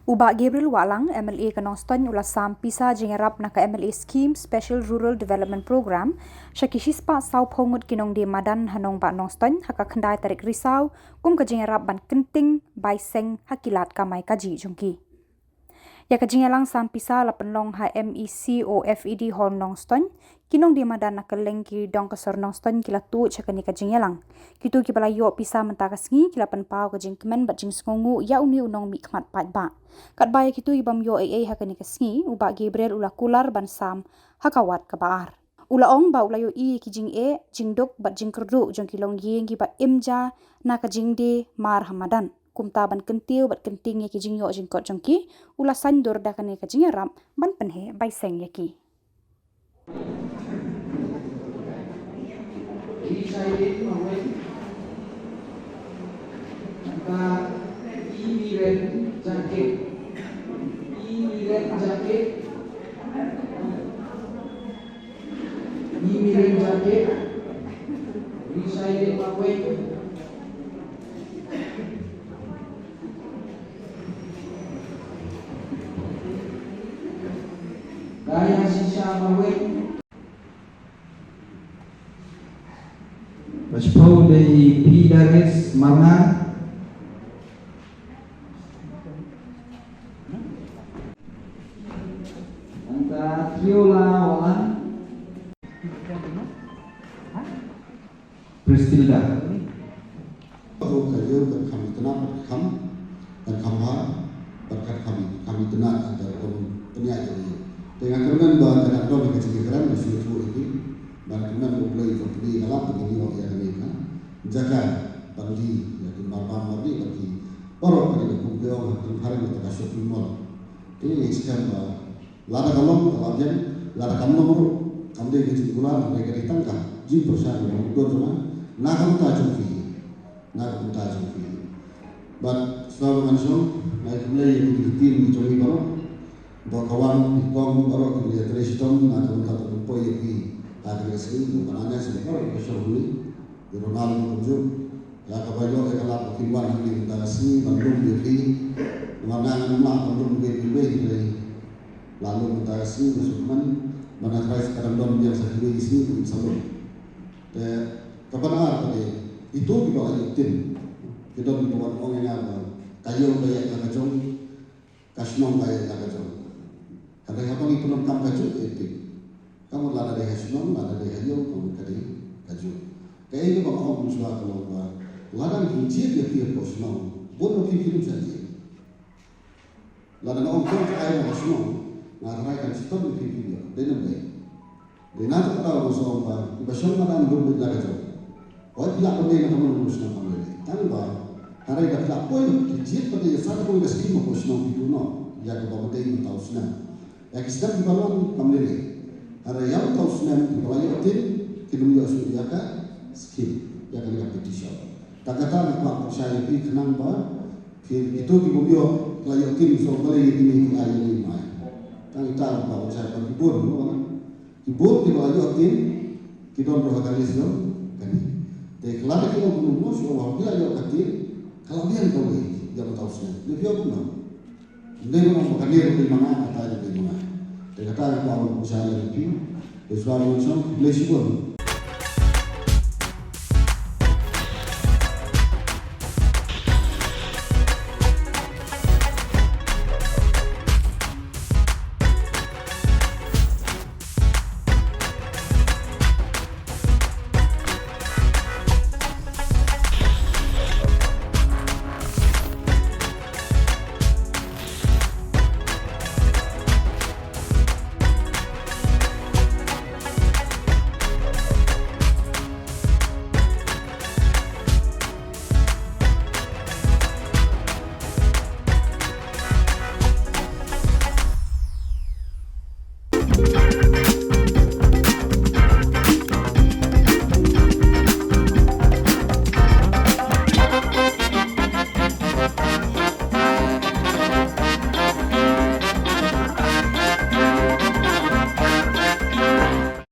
Ubak Gabriel Walang, MLA Kanoston ulas sampisa jengerap naka MLA Scheme Special Rural Development Program, syakishispa sau pongut kinong di madan hanong ba Noston, haka kendai tarik risau, kum kajengerap ban kenting, baiseng, hakilat kamai kaji jongki. Ya kajengelang sampisa lapenlong HMEC OFED Hall Nongston, kinong di madan naka lengki dong kesor Nongston kila tu cakani kajengelang. Kitu kipala yo pisa mentakas ngi kila penpau kajeng kemen bat jing sengongu ya uni unong mi kemat pat ba. Kat baya kitu ibam yo hakani kasngi ubak Gabriel ula kular ban sam hakawat kabaar. Ula ong ba ula yo kijing jingdok bat jing kerdu jong kilong yeng ba imja na kajing de mar hamadan. Kumta ban kentiu bat kenting ya kijing yo jingkot jongki ula sandur da kani kajing ram ban penhe baiseng yaki. Gaya sisa mawin. Maspo dari Pidaris Marna. Anta Triola Walan. Pristilda. Kayu kami tenang berkam dan kamha berkat kami tenang antara penyaji ini. Dengan kerana bahawa tidak tahu kecil-kecilan masih itu dan kerana mulai terpilih dalam begini orang yang mereka jaga bagi yang bapa bagi orang pada kumpulan yang hari itu kasih film ini sekarang lada kalom kalabjan lada kalom kami kecil-kecilan mereka ditangkap jin perusahaan yang dua cuma nak kamu tajam fi but selalu langsung naik mulai yang tim dicoba baru kawan ikong baru kemudian teresiton atau kata poin ini ada kesini bukannya sebenarnya kesyahuli di Ronaldo kunjung ya kabayo kalau kiwan di Dalasi Bandung di mana Bandung di lalu Dalasi masukkan mana terakhir sekarang don yang saya di sini selalu kapan ada itu di bawah tim kita di bawah orang yang apa kayu banyak kacau kasnom banyak kacau. Karena apa itu lengkap kaju itu, kamu lada deh hasilnya, lada deh hasil, kamu kari kaju. Kayak ini bapak kamu sudah kalau lada hijau dia tiap kosong, boleh film saja. Lada orang kau kaya kosong, ngarai kan sistem film, dengan baik. Dengan itu kita harus orang ibasan mana belum belajar kaju. Oh tidak boleh nak kamu lulus nak kamu ini. Tanpa hari dah tidak boleh hijau pada satu boleh skim kosong itu no, jaga bapak dia tahu senang. Ya kisah di balon kembali. Ada yang tahu senang di balon itu kita sudah jaga skill, jaga competition. Tak kata nak percaya di kenang bah, itu di bawah kalau tim so boleh ini kita ini mai. Kan kita bah percaya pada hibur, hibur di bawah tim kita berhakali so kan. Tapi kalau kita belum masuk, kalau kita jaga tim, kalau dia tahu dia tahu senang, dia pun dia memang kadir di mana atau di mana. Kata kalau usaha lebih, sesuatu macam boleh sih